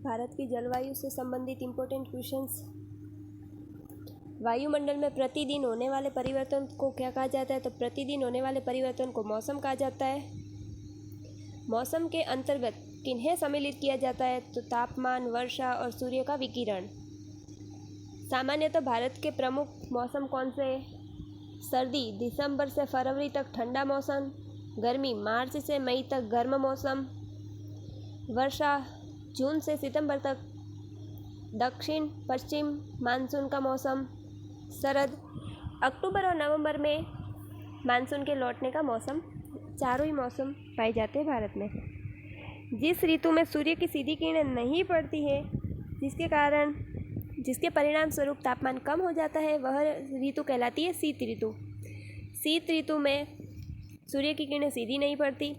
भारत की जलवायु से संबंधित इम्पोर्टेंट क्वेश्चंस। वायुमंडल में प्रतिदिन होने वाले परिवर्तन को क्या कहा जाता है? तो प्रतिदिन होने वाले परिवर्तन को मौसम कहा जाता है। मौसम के अंतर्गत किन्हें सम्मिलित किया जाता है? तो तापमान, वर्षा और सूर्य का विकिरण। सामान्यतः भारत के प्रमुख मौसम कौन से हैं? सर्दी दिसंबर से फरवरी तक ठंडा मौसम, गर्मी मार्च से मई तक गर्म मौसम, वर्षा जून से सितंबर तक, दक्षिण पश्चिम मानसून का मौसम, शरद अक्टूबर और नवंबर में मानसून के लौटने का मौसम। चारों ही मौसम पाए जाते हैं भारत में। जिस ऋतु में सूर्य की सीधी किरणें नहीं पड़ती है, जिसके परिणाम स्वरूप तापमान कम हो जाता है, वह ऋतु कहलाती है शीत ऋतु। शीत ऋतु में सूर्य की किरणें सीधी नहीं पड़ती।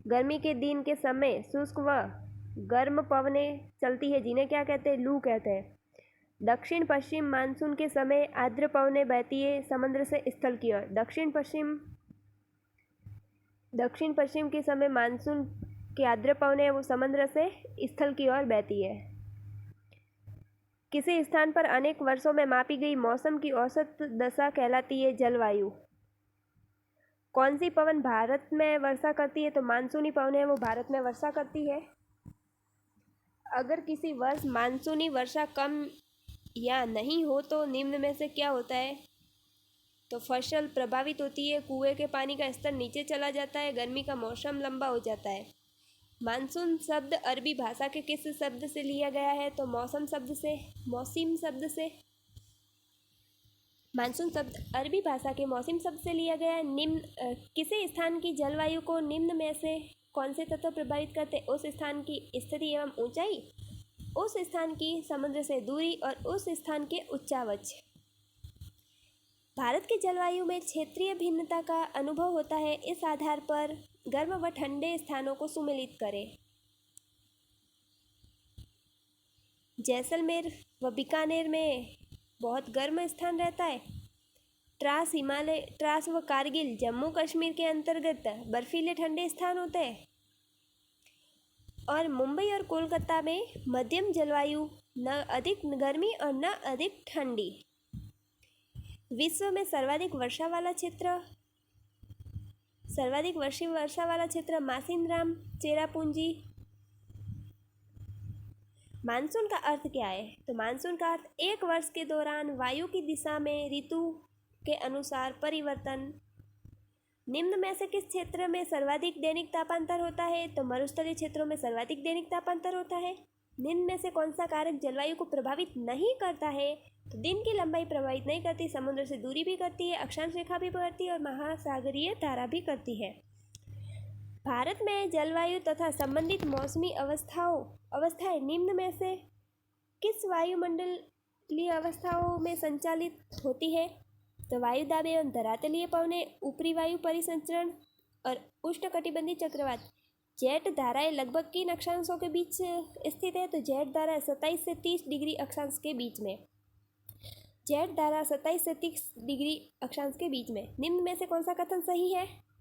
गर्मी के दिन के समय शुष्क व गर्म पवनें चलती है, जिन्हें क्या कहते हैं? लू कहते हैं। दक्षिण पश्चिम मानसून के समय आर्द्र पवनें बहती है समुद्र से स्थल की ओर। दक्षिण पश्चिम के समय मानसून की आर्द्र पवनें वो समुद्र से स्थल की ओर बहती है। किसी स्थान पर अनेक वर्षों में मापी गई मौसम की औसत दशा कहलाती है जलवायु। कौन सी पवन भारत में वर्षा करती है? तो मानसूनी पवन है वो भारत में वर्षा करती है। अगर किसी वर्ष मानसूनी वर्षा कम या नहीं हो तो निम्न में से क्या होता है? तो फसल प्रभावित होती है, कुएं के पानी का स्तर नीचे चला जाता है, गर्मी का मौसम लंबा हो जाता है। मानसून शब्द अरबी भाषा के किस शब्द से लिया गया है? तो मौसम शब्द से। मानसून शब्द अरबी भाषा के मौसम शब्द से लिया गया है। किसी स्थान की जलवायु को निम्न में से कौन से तत्व प्रभावित करते हैं? उस स्थान की स्थिति एवं ऊंचाई, उस स्थान की समुद्र से दूरी और उस स्थान के उच्चावच। भारत की जलवायु में क्षेत्रीय भिन्नता का अनुभव होता है। इस आधार पर गर्म व ठंडे स्थानों को सम्मिलित करें। जैसलमेर व बीकानेर में बहुत गर्म स्थान रहता है। ट्रास व कारगिल जम्मू कश्मीर के अंतर्गत बर्फीले ठंडे स्थान होते हैं। और मुंबई और कोलकाता में मध्यम जलवायु, न अधिक गर्मी और न अधिक ठंडी। विश्व में सर्वाधिक वर्षा वाला क्षेत्र मासिनराम चेरापूंजी। मानसून का अर्थ क्या है? तो मानसून का अर्थ एक वर्ष के दौरान वायु की दिशा में ऋतु के अनुसार परिवर्तन। निम्न में से किस क्षेत्र में सर्वाधिक दैनिक तापांतर होता है? तो मरुस्थलीय क्षेत्रों में सर्वाधिक दैनिक तापांतर होता है। निम्न में से कौन सा कारक जलवायु को प्रभावित नहीं करता है? तो दिन की लंबाई प्रभावित नहीं करती, समुद्र से दूरी भी करती है, अक्षांश रेखा भी करती है और महासागरीय धारा भी करती है। भारत में जलवायु तथा संबंधित मौसमी अवस्थाएं निम्न में से किस वायुमंडलीय अवस्थाओं में संचालित होती है? तो वायु दाब एवं धरातलीय पवनें, ऊपरी वायु परिसंचरण और उष्णकटिबंधीय चक्रवात। जेट धाराएं लगभग किन अक्षांशों के बीच स्थित है? तो जेट धारा 27 से 30 डिग्री अक्षांश के बीच में। जेट धारा 27 से 30 डिग्री अक्षांश के बीच में। निम्न में से कौन सा कथन सही है?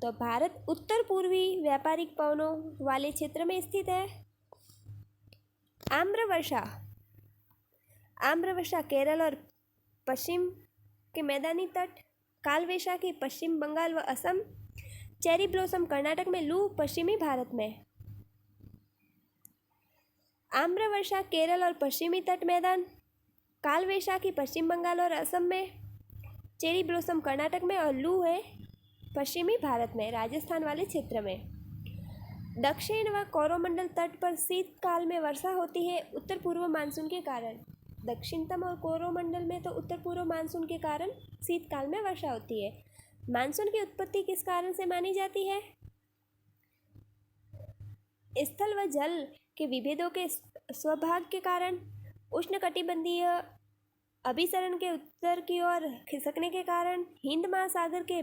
तो भारत उत्तर पूर्वी व्यापारिक पवनों वाले क्षेत्र में स्थित है। आम्रवर्षा केरल और पश्चिम के मैदानी तट, कालवैशाखी पश्चिम बंगाल व असम, चेरी ब्लॉसम कर्नाटक में, लू पश्चिमी भारत में। आम्रवर्षा केरल और पश्चिमी तट मैदान, कालवैशाखी पश्चिम बंगाल और असम में, चेरी ब्लॉसम कर्नाटक में और लू है पश्चिमी भारत में, राजस्थान वाले क्षेत्र में। दक्षिण व कोरोमंडल तट पर शीतकाल में वर्षा होती है उत्तर पूर्व मानसून के कारण। दक्षिणतम और कोरोमंडल में तो उत्तर पूर्व मानसून के कारण शीतकाल में वर्षा होती है। मानसून की उत्पत्ति किस कारण से मानी जाती है? स्थल व जल के विभेदों के स्वभाव के कारण, उष्णकटिबंधीय अभिसरण के उत्तर की ओर खिसकने के कारण, हिंद महासागर के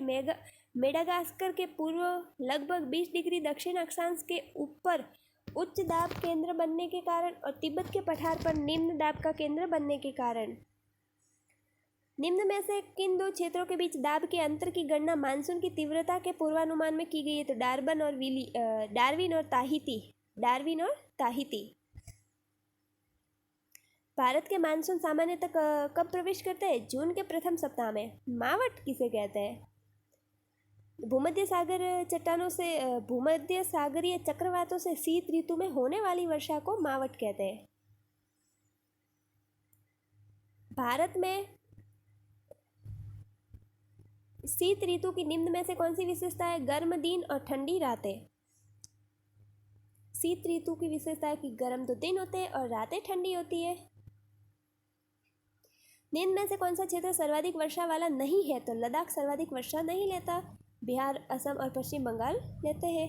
मेडागास्कर के पूर्व लगभग 20 डिग्री दक्षिण अक्षांश के ऊपर उच्च दाब केंद्र बनने के कारण और तिब्बत के पठार पर निम्न दाब का केंद्र बनने के कारण। निम्न में से किन दो क्षेत्रों के बीच दाब के अंतर की गणना मानसून की तीव्रता के पूर्वानुमान में की गई है? तो डार्विन और ताहिती। भारत के मानसून सामान्यतः कब प्रवेश करते हैं? जून के प्रथम सप्ताह में। मावट किसे कहते हैं? भूमध्य सागर चट्टानों से भूमध्य सागरीय चक्रवातों से शीत ऋतु में होने वाली वर्षा को मावट कहते हैं। भारत में शीत ऋतु की निम्न में से कौन सी विशेषता है? गर्म दिन और ठंडी रातें। शीत ऋतु की विशेषता है कि गर्म तो दिन होते हैं और रातें ठंडी होती है। निम्न में से कौन सा क्षेत्र सर्वाधिक वर्षा वाला नहीं है? तो लद्दाख सर्वाधिक वर्षा नहीं लेता, बिहार, असम और पश्चिम बंगाल लेते हैं।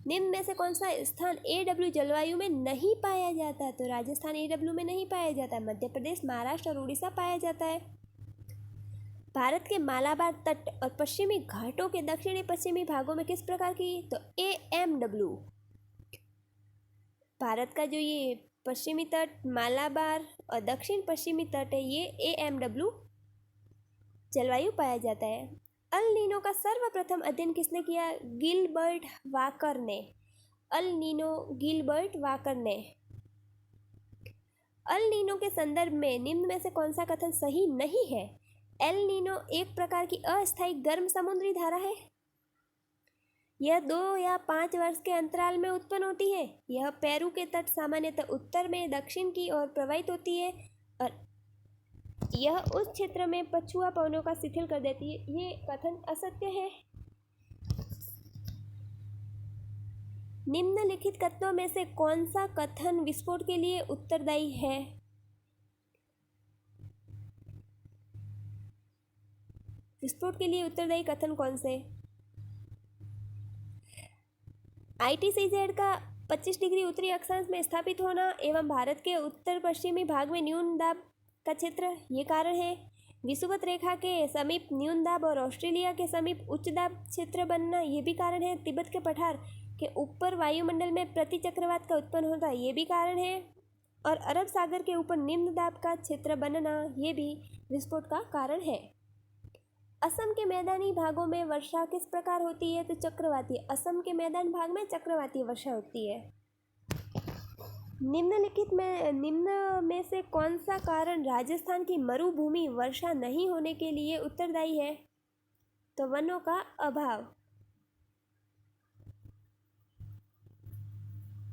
निम्न में से कौन सा स्थान AW जलवायु में नहीं पाया जाता? तो राजस्थान AW में नहीं पाया जाता, मध्य प्रदेश, महाराष्ट्र और उड़ीसा पाया जाता है। भारत के मालाबार तट और पश्चिमी घाटों के दक्षिणी पश्चिमी भागों में किस प्रकार की? तो AMW। भारत का जो ये पश्चिमी तट, मालाबार और दक्षिण पश्चिमी तट है, ये AMW जलवायु पाया जाता है। अल नीनो का सर्वप्रथम अध्ययन किसने किया? गिलबर्ट वाकर ने। अल नीनो गिलबर्ट वाकर ने। अल नीनो के संदर्भ में निम्न में से कौन सा कथन सही नहीं है? एल नीनो एक प्रकार की अस्थायी गर्म समुद्री धारा है। यह 2 या 5 वर्ष के अंतराल में उत्पन्न होती है। यह पेरू के तट सामान्यतः उत्तर में दक्षिण की ओर प्रवाहित होती है और यह उस क्षेत्र में पछुआ पवनों का शिथिल कर देती है। ये कथन असत्य है। निम्नलिखित कथनों में से कौन सा कथन विस्फोट के लिए उत्तरदायी है? विस्फोट के लिए उत्तरदायी कथन कौन से? ITCZ का 25 डिग्री उत्तरी अक्षांश में स्थापित होना एवं भारत के उत्तर पश्चिमी भाग में न्यून दाब का क्षेत्र ये कारण है। विषुवत रेखा के समीप न्यून दाब और ऑस्ट्रेलिया के समीप उच्च दाब क्षेत्र बनना ये भी कारण है। तिब्बत के पठार के ऊपर वायुमंडल में प्रति चक्रवात का उत्पन्न होता ये भी कारण है। और अरब सागर के ऊपर निम्न दाब का क्षेत्र बनना ये भी विस्फोट का कारण है। असम के मैदानी भागों में वर्षा किस प्रकार होती है? तो चक्रवाती। असम के मैदान भाग में चक्रवाती वर्षा होती है। निम्न में से कौन सा कारण राजस्थान की मरुभूमि वर्षा नहीं होने के लिए उत्तरदायी है? तो वनों का अभाव।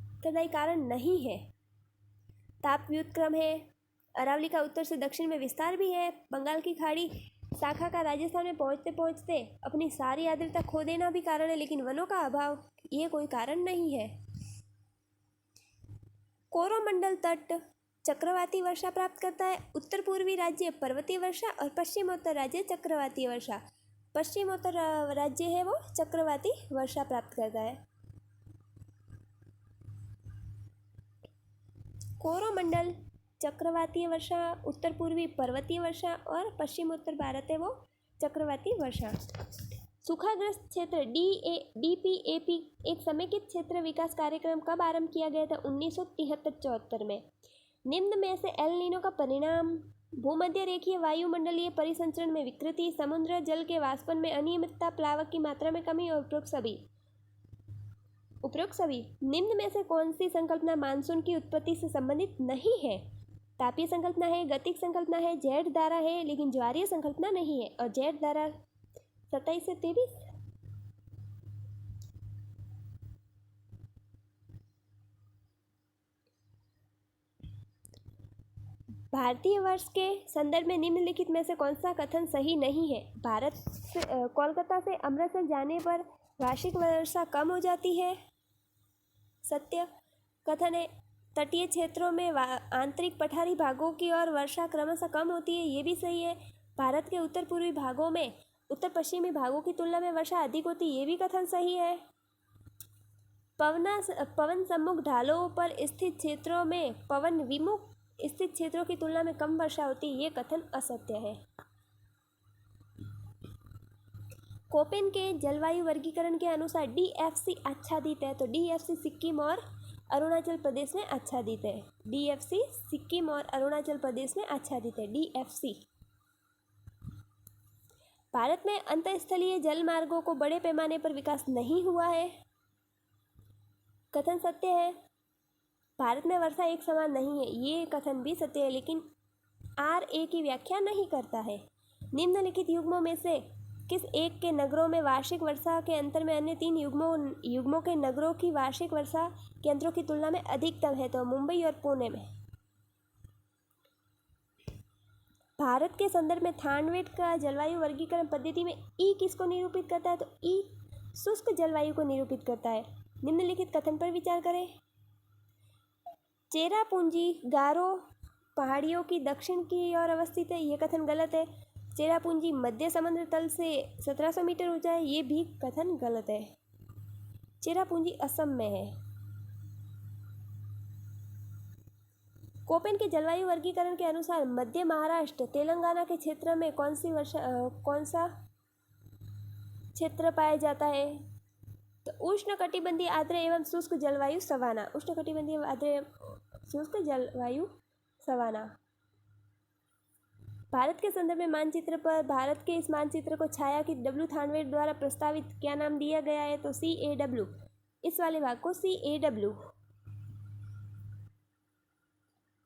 उत्तरदायी कारण नहीं है। ताप व्युत्क्रम है। अरावली का उत्तर से दक्षिण में विस्तार भी है। बंगाल की खाड़ी शाखा का राजस्थान में पहुंचते पहुंचते अपनी सारी आर्द्रता खो देना भी कारण है, लेकिन वनों का अभाव ये कोई कारण नहीं है। कोरोमंडल तट चक्रवाती वर्षा प्राप्त करता है। उत्तर पूर्वी राज्य पर्वतीय वर्षा और पश्चिमोत्तर राज्य चक्रवाती वर्षा। पश्चिमोत्तर राज्य है वो चक्रवाती वर्षा प्राप्त करता है। कोरोमंडल चक्रवातीय वर्षा, उत्तर पूर्वी पर्वतीय वर्षा और पश्चिमोत्तर भारत है वो चक्रवाती वर्षा। सूखाग्रस्त क्षेत्र DPAP एक समेकित क्षेत्र विकास कार्यक्रम कब आरंभ किया गया था? 1973-74 में। निम्न में से एल नीनो का परिणाम भूमध्य रेखीय वायुमंडलीय परिसंचरण में विकृति, समुद्र जल के वाष्पन में अनियमितता, प्लावक की मात्रा में कमी और उपरोक्त सभी निम्न में से कौन सी संकल्पना मानसून की उत्पत्ति से संबंधित नहीं है? तापीय संकल्पना है, गतिक संकल्पना है, जेट धारा है, लेकिन ज्वारीय संकल्पना नहीं है। और जेट धारा 27 से 23। भारतीय वर्ष के संदर्भ में निम्नलिखित में से कौन सा कथन सही नहीं है? भारत से कोलकाता से अमृतसर जाने पर वार्षिक वर्षा कम हो जाती है, सत्य कथन है। तटीय क्षेत्रों में आंतरिक पठारी भागों की ओर वर्षा क्रमशः कम होती है, ये भी सही है। भारत के उत्तर पूर्वी भागों में उत्तर पश्चिमी भागों की तुलना में वर्षा अधिक होती है, ये भी कथन सही है। पवन सम्मुख ढालों पर स्थित क्षेत्रों में पवन विमुख स्थित क्षेत्रों की तुलना में कम वर्षा होती है, ये कथन असत्य है। कोपेन के जलवायु वर्गीकरण के अनुसार DFC आच्छादित है, तो DFC सिक्किम और अरुणाचल प्रदेश में आच्छादित है। DFC सिक्किम और अरुणाचल प्रदेश में आच्छादित है। DFC। भारत में अंतःस्थलीय जल मार्गों को बड़े पैमाने पर विकास नहीं हुआ है, कथन सत्य है। भारत में वर्षा एक समान नहीं है, ये कथन भी सत्य है, लेकिन RA की व्याख्या नहीं करता है। निम्नलिखित युग्मों में से किस एक के नगरों में वार्षिक वर्षा के अंतर में अन्य 3 युग्मों के नगरों की वार्षिक वर्षा केंद्रों की तुलना में अधिकतम है? तो मुंबई और पुणे में। भारत के संदर्भ में थानवेट का जलवायु वर्गीकरण पद्धति में ई किसको निरूपित करता है? तो ई शुष्क जलवायु को निरूपित करता है। निम्नलिखित कथन पर विचार करें। चेरापूंजी गारो पहाड़ियों की दक्षिण की ओर अवस्थित है, ये कथन गलत है। चेरापूंजी मध्य समुद्र तल से 1700 मीटर ऊंचा है, ये भी कथन गलत है। चेरापूंजी असम में है। कोपेन के जलवायु वर्गीकरण के अनुसार मध्य महाराष्ट्र तेलंगाना के क्षेत्र में कौन सा क्षेत्र पाया जाता है? तो उष्णकटिबंधीय आर्द्र एवं शुष्क जलवायु सवाना। उष्णकटिबंधीय आर्द्र शुष्क जलवायु सवाना। भारत के संदर्भ में मानचित्र पर भारत के इस मानचित्र को छायांकित डब्ल्यू थानवेट द्वारा प्रस्तावित क्या नाम दिया गया है? तो CAW। इस वाले भाग को CAW।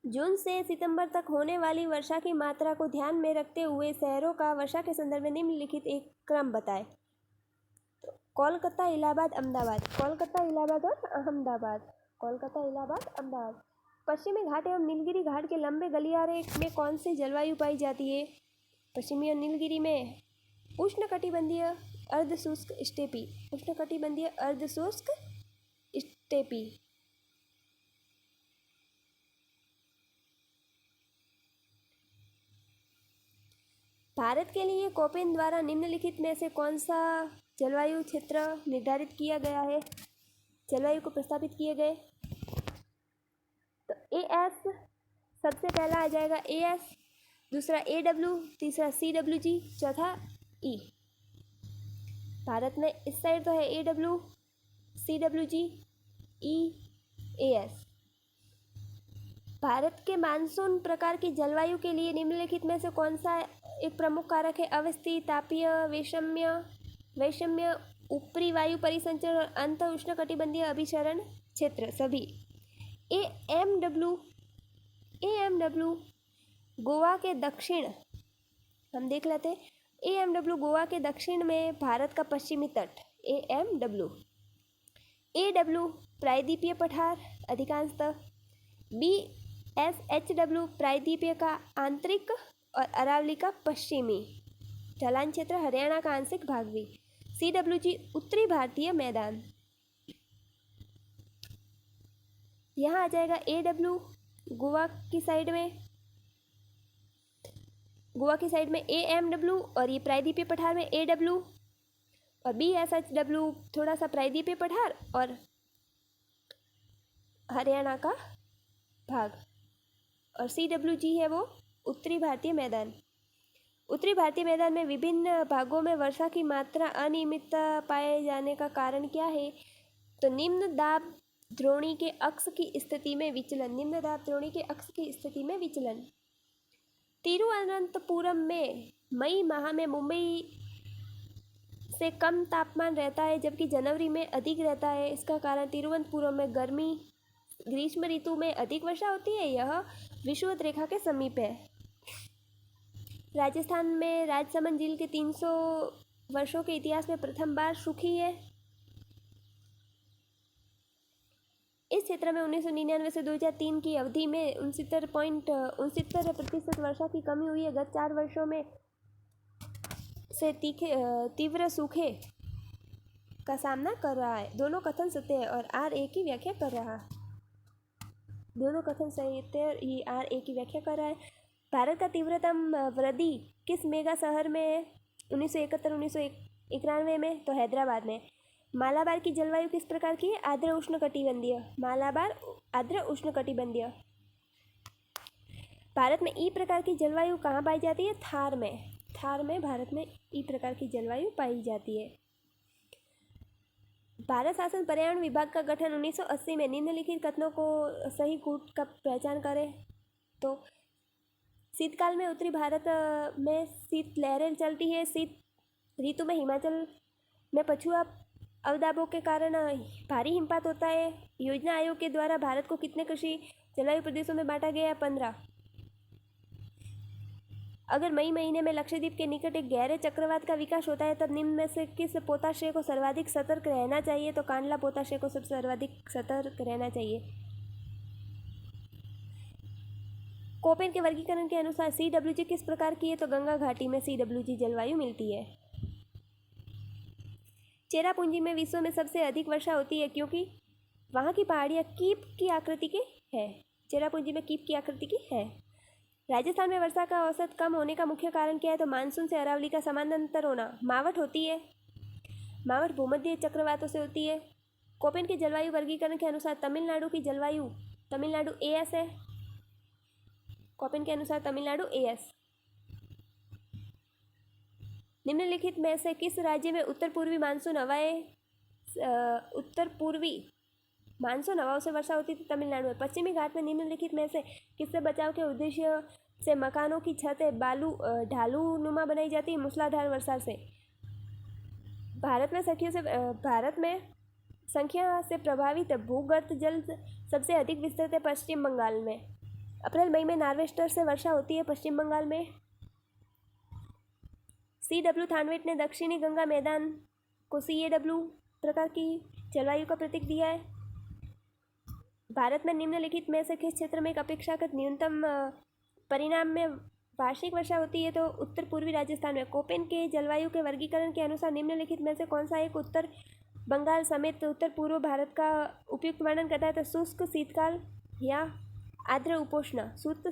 जून से सितंबर तक होने वाली वर्षा की मात्रा को ध्यान में रखते हुए शहरों का वर्षा के संदर्भ में निम्नलिखित एक क्रम बताएं। तो कोलकाता, इलाहाबाद, अहमदाबाद। कोलकाता, इलाहाबाद और अहमदाबाद। कोलकाता, इलाहाबाद, अहमदाबाद। पश्चिमी घाट एवं नीलगिरी घाट के लंबे गलियारे में कौन सी जलवायु पाई जाती है? पश्चिमी और नीलगिरी में उष्णकटिबंधीय अर्धशुष्क स्टेपी। उष्णकटिबंधीय अर्धशुष्क स्टेपी। भारत के लिए कोपेन द्वारा निम्नलिखित में से कौन सा जलवायु क्षेत्र निर्धारित किया गया है? जलवायु को प्रस्तावित किए गए। तो AS सबसे पहला आ जाएगा AS, दूसरा AW, तीसरा CWG, चौथा E। भारत में इस साइड तो है AW, CWG, E, AS। Bharat के मानसून प्रकार की जलवायु के लिए निम्नलिखित में से कौन सा एक प्रमुख कारक है? अवस्थी, तापीय, वैषम्य, ऊपरी वायु परिसंचरण और अंत उष्णकटिबंधीय अभिसरण क्षेत्र सभी। AMW गोवा के दक्षिण, हम देख लेते हैं। AMW गोवा के दक्षिण में भारत का पश्चिमी तट। AMW। AW प्रायद्वीपीय पठार अधिकांशतः। BSHW प्रायद्वीपीय का आंतरिक और अरावली का पश्चिमी। ढलान क्षेत्र हरियाणा का आंशिक भाग भी। CWG उत्तरी भारतीय मैदान। यहाँ आ जाएगा AW गोवा की साइड में AMW और ये प्रायद्वीपीय पठार में AW, और BSHW थोड़ा सा प्रायद्वीपीय पठार और हरियाणा का भाग, और CWG है वो उत्तरी भारतीय मैदान। उत्तरी भारतीय मैदान में विभिन्न भागों में वर्षा की मात्रा अनियमितता पाए जाने का कारण क्या है? तो निम्न दाब द्रोणी के अक्ष की स्थिति में विचलन। निम्न दाब द्रोणी के अक्ष की स्थिति में विचलन। तिरुवनंतपुरम में मई माह में मुंबई से कम तापमान रहता है, जबकि जनवरी में अधिक रहता है। इसका कारण तिरुवनंतपुरम में ग्रीष्म ऋतु में अधिक वर्षा होती है, यह विषुवत रेखा के समीप है। राजस्थान में राजसमंद झील के 300 वर्षों के इतिहास में प्रथम बार सूखी है। इस क्षेत्र में 1999 से 2003 की अवधि में 69.69% वर्षा की कमी हुई है। गत 4 वर्षों में से तीव्र सूखे का सामना कर रहा है। दोनों कथन सत्य है और RA की व्याख्या कर रहा है। दोनों कथन सत्य है, ये RA की व्याख्या कर रहा है। भारत का तीव्रतम वृद्धि किस मेगा शहर में है? 1971-1991 में, तो हैदराबाद में। मालाबार की जलवायु किस प्रकार की है? आर्द्र उष्णकटिबंधीय। मालाबार आर्द्र उष्णकटिबंधीय। भारत में ई प्रकार की जलवायु कहाँ पाई जाती है? थार में। थार में भारत में ई प्रकार की जलवायु पाई जाती है। भारत शासन पर्यावरण विभाग का गठन 1980 में। निम्नलिखित कथनों को सही कूट का पहचान करें। तो शीतकाल में उत्तरी भारत में शीत लहरें चलती है। शीत ऋतु में हिमाचल में पछुआ अवदाबों के कारण भारी हिमपात होता है। योजना आयोग के द्वारा भारत को कितने कृषि जलवायु प्रदेशों में बांटा गया है? 15। अगर मई महीने में लक्षद्वीप के निकट एक गहरे चक्रवात का विकास होता है तब निम्न में से किस पोताश्रय को सर्वाधिक सतर्क रहना चाहिए? तो कांडला पोताश्रय को सबसे सर्वाधिक सतर्क रहना चाहिए। कोपेन के वर्गीकरण के अनुसार CWG किस प्रकार की है? तो गंगा घाटी में CWG जलवायु मिलती है। चेरापूंजी में विश्व में सबसे अधिक वर्षा होती है क्योंकि वहाँ की पहाड़ियाँ कीप की आकृति की है। चेरापूंजी में कीप की आकृति की है। राजस्थान में वर्षा का औसत कम होने का मुख्य कारण क्या है? तो मानसून से अरावली का समानांतर होना। मावठ होती है। मावठ भूमध्य चक्रवातों से होती है। कोपेन के जलवायु वर्गीकरण के अनुसार तमिलनाडु की जलवायु तमिलनाडु AS है। कोपेन के अनुसार तमिलनाडु AS। निम्नलिखित में से किस राज्य में उत्तर पूर्वी मानसून हवाओं से वर्षा होती थी? तमिलनाडु में। पश्चिमी घाट में निम्नलिखित में से किससे बचाव के उद्देश्य से मकानों की छतें ढालू नुमा बनाई जाती है? मूसलाधार वर्षा से। भारत में संख्या से प्रभावित भूगर्भ जल सबसे अधिक विस्तृत है पश्चिम बंगाल में। अप्रैल मई में नार्वेस्टर से वर्षा होती है पश्चिम बंगाल में। CW थानवेट ने दक्षिणी गंगा मैदान को CAW प्रकार की जलवायु का प्रतीक दिया है। भारत में निम्नलिखित में से किस क्षेत्र में एक अपेक्षाकृत न्यूनतम परिणाम में वार्षिक वर्षा होती है? तो उत्तर पूर्वी राजस्थान में। कोपेन के जलवायु के वर्गीकरण के अनुसार निम्नलिखित में से कौन सा एक उत्तर बंगाल समेत उत्तर पूर्व भारत का उपयुक्त वर्णन करता है? तो शुष्क शीतकाल या आर्द्र उपोष्ण। शुष्क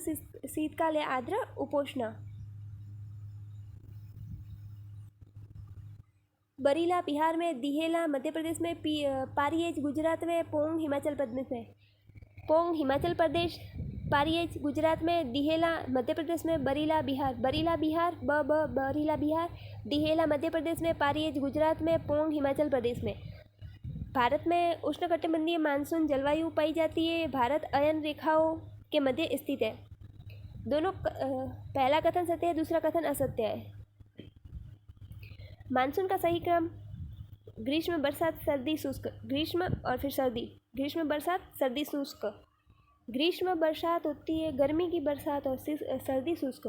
शीतकाल या आर्द्र उपोष्ण। बरीला बिहार में, दिहेला मध्य प्रदेश में, पारियेज गुजरात में, पोंग हिमाचल प्रदेश में। पोंग हिमाचल प्रदेश, पारियेज गुजरात में, दिहेला मध्य प्रदेश में, बरीला बिहार। बरीला बिहार बरीला बिहार, दिहेला मध्य प्रदेश में, पारियेज गुजरात में, पोंग हिमाचल प्रदेश में। भारत में उष्णकटिबंधीय मानसून जलवायु पाई जाती है। भारत अयन रेखाओं के मध्य स्थित है। दोनों पहला कथन सत्य है, दूसरा कथन असत्य है। मानसून का सही क्रम ग्रीष्म, बरसात, सर्दी, शुष्क। ग्रीष्म और फिर सर्दी। ग्रीष्म, बरसात, सर्दी, शुष्क। ग्रीष्म बरसात होती है, गर्मी की बरसात, और सर्दी शुष्क।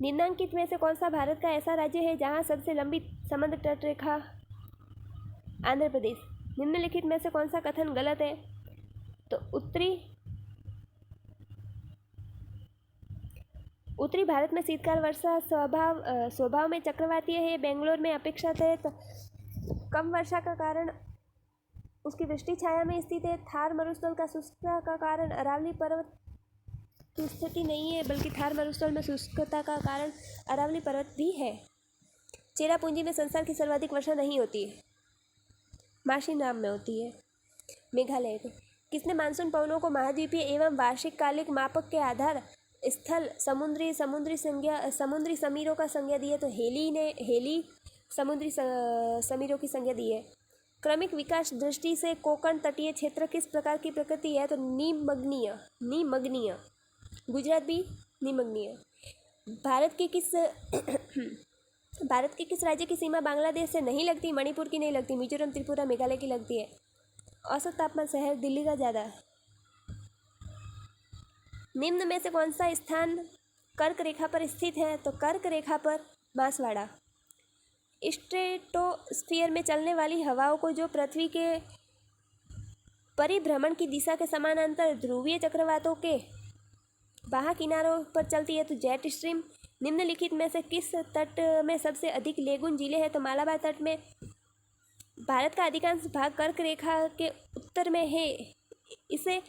निम्नांकित में से कौन सा भारत का ऐसा राज्य है जहाँ सबसे लंबी समुद्र तट रेखा? आंध्र प्रदेश। निम्नलिखित में से कौन सा कथन गलत है? तो उत्तरी भारत में शीतकाल वर्षा स्वभाव में चक्रवातीय है। बेंगलोर में अपेक्षाकृत कम वर्षा का कारण उसकी वृष्टि छाया में स्थित है। थार मरुस्थल का शुष्कता का कारण अरावली पर्वत की स्थिति नहीं है, बल्कि थार मरुस्थल में शुष्कता का कारण अरावली पर्वत भी है। चेरापूंजी में संसार की सर्वाधिक वर्षा नहीं होती है, माशिनराम में होती है। मेघालय के किसने मानसून पवनों को महाद्वीपीय एवं वार्षिक कालिक मापक के आधार स्थल समुद्री समीरों का संज्ञा दी है? तो हेली समुद्री समीरों की संज्ञा दी है। क्रमिक विकास दृष्टि से कोंकण तटीय क्षेत्र किस प्रकार की प्रकृति है? तो निमग्नीय। गुजरात भी निमग्नीय। भारत के किस राज्य की सीमा बांग्लादेश से नहीं लगती? मणिपुर की नहीं लगती, मिजोरम, त्रिपुरा, मेघालय की लगती है। औसत तापमान शहर दिल्ली का ज़्यादा है। निम्न में से कौन सा स्थान कर्क रेखा पर स्थित है? तो कर्क रेखा पर बांसवाड़ा। स्ट्रेटोस्फीयर में चलने वाली हवाओं को जो पृथ्वी के परिभ्रमण की दिशा के समानांतर ध्रुवीय चक्रवातों के बाह्य किनारों पर चलती है, तो जेट स्ट्रीम। निम्नलिखित में से किस तट में सबसे अधिक लेगून झीलें हैं? तो मालाबार तट में। भारत का अधिकांश भाग कर्क रेखा के उत्तर में है। इसे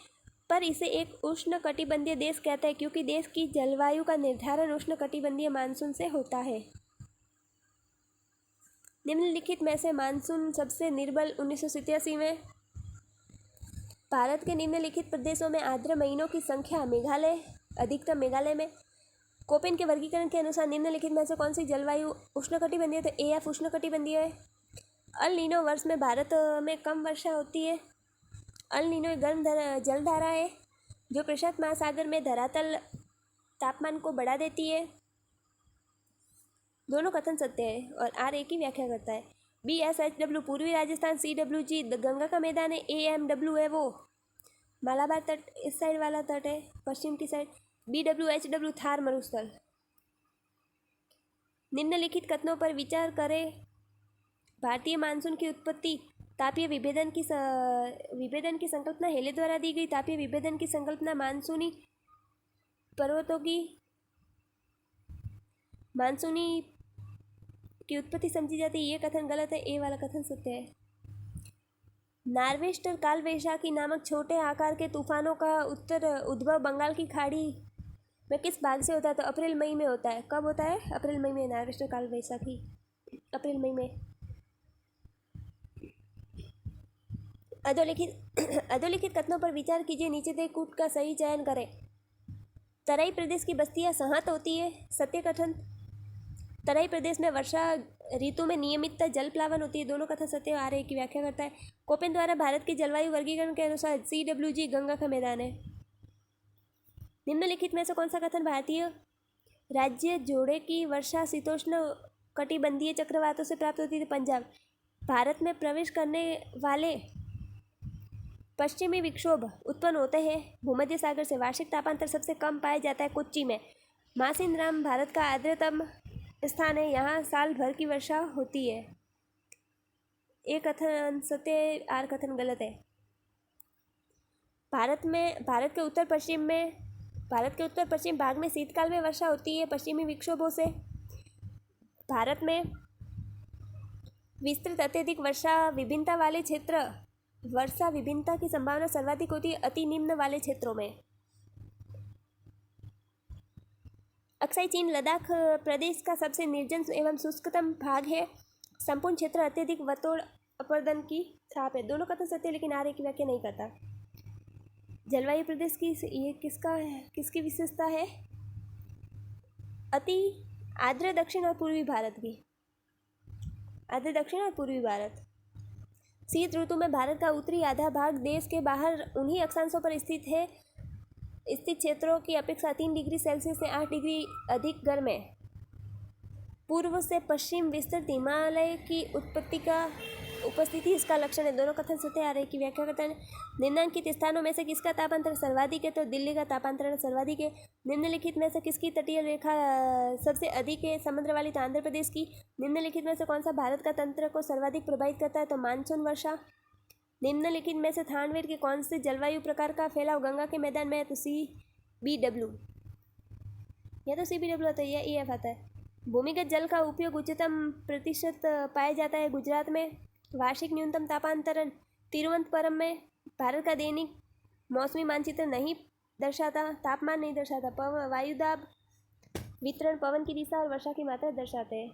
एक उष्णकटिबंधीय देश कहता है क्योंकि देश की जलवायु का निर्धारण उष्णकटिबंधीय मानसून से होता है। निम्नलिखित में से मानसून सबसे निर्बल 1987 में। भारत के निम्नलिखित प्रदेशों में आर्द्र महीनों की संख्या। मेघालय, अधिकतम मेघालय में। कोपेन के वर्गीकरण के अनुसार निम्नलिखित में से कौन सी जलवायु उष्णकटिबंधीय? तो AF उष्णकटिबंधीय है। अल नीनो वर्ष में भारत में कम वर्षा होती है। अल नीनो एक गर्म जलधारा है जो प्रशांत महासागर में धरातल तापमान को बढ़ा देती है। दोनों कथन सत्य है और R एक की व्याख्या करता है। BSHW पूर्वी राजस्थान, CWG गंगा का मैदान है, AMW है वो मालाबार तट इस साइड वाला तट है पश्चिम की साइड, BWHW थार मरुस्थल। निम्नलिखित कथनों पर विचार करें। भारतीय मानसून की उत्पत्ति तापीय विभेदन की संकल्पना हेले द्वारा दी गई। तापीय विभेदन की संकल्पना मानसूनी पर्वतों की उत्पत्ति समझी जाती है। ये कथन गलत है, ए वाला कथन सत्य है। नार्वेस्टर काल वैशाखी नामक छोटे आकार के तूफानों का उद्भव बंगाल की खाड़ी में किस भाग से होता है? तो अप्रैल मई में होता है। कब होता है? अप्रैल मई में। नार्वेस्टर काल वैशाखी अप्रैल मई में। अधोलिखित कथनों पर विचार कीजिए, नीचे दे कूट का सही चयन करें। तराई प्रदेश की बस्तियां सहत होती है, सत्य कथन। तराई प्रदेश में वर्षा ऋतु में नियमितता जल प्लावन होती है, दोनों कथन सत्य। आ रहे की व्याख्या करता है। कोपेन द्वारा भारत की जलवायु वर्गीकरण के अनुसार CWG गंगा का मैदान है। निम्नलिखित में से कौन सा कथन भारतीय राज्य जोड़े की वर्षा शीतोष्ण कटिबंधीय चक्रवातों से प्राप्त होती थी? पंजाब। भारत में प्रवेश करने वाले पश्चिमी विक्षोभ उत्पन्न होते हैं भूमध्य सागर से। वार्षिक तापांतर सबसे कम पाया जाता है कोच्चि में। मासिनराम भारत का आर्द्रतम स्थान है, यहाँ साल भर की वर्षा होती है। एक कथन सत्य, आर कथन गलत है। भारत के उत्तर पश्चिम भाग में शीतकाल में वर्षा होती है पश्चिमी विक्षोभों से। भारत में विस्तृत अत्यधिक वर्षा विभिन्नता की संभावना सर्वाधिक होती है अति निम्न वाले क्षेत्रों में। अक्साई चीन लद्दाख प्रदेश का सबसे निर्जन एवं शुष्कतम भाग है। संपूर्ण क्षेत्र अत्यधिक वतोड़ अपर्दन की छाप है। दोनों कथन सत्य, लेकिन आर्य की व्याख्या नहीं करता। जलवायु प्रदेश की ये किसकी विशेषता है? अति आर्द्र दक्षिण और पूर्वी भारत की। आर्द्र दक्षिण और पूर्वी भारत। शीत ऋतु में भारत का उत्तरी आधा भाग देश के बाहर उन्हीं अक्षांशों पर स्थित क्षेत्रों की अपेक्षा 3 डिग्री सेल्सियस से 8 डिग्री अधिक गर्म है। पूर्व से पश्चिम विस्तृत हिमालय की उपस्थिति इसका लक्षण है। दोनों कथन सत्य। आ रहे की व्याख्या करते हैं। निम्नलिखित स्थानों में से किसका तापांतर सर्वाधिक है? तो दिल्ली का तापांतरण सर्वाधिक है। निम्नलिखित में से किसकी तटीय रेखा सबसे अधिक है? समुद्र वाली तो आंध्र प्रदेश की। निम्नलिखित में से कौन सा भारत का तंत्र को सर्वाधिक प्रभावित करता है? तो मानसून वर्षा। निम्नलिखित में से थानवीर के कौन से जलवायु प्रकार का फैलाव गंगा के मैदान में है? तो CBW। या तो CBW आता है या EF आता है। भूमिगत जल का उपयोग उच्चतम प्रतिशत पाया जाता है गुजरात में। वार्षिक न्यूनतम तापांतरण तिरुवनंतपुरम में। भारत का दैनिक मौसमी मानचित्र नहीं दर्शाता, तापमान नहीं दर्शाता, वायुदाब वितरण, पवन की दिशा और वर्षा की मात्रा दर्शाते हैं।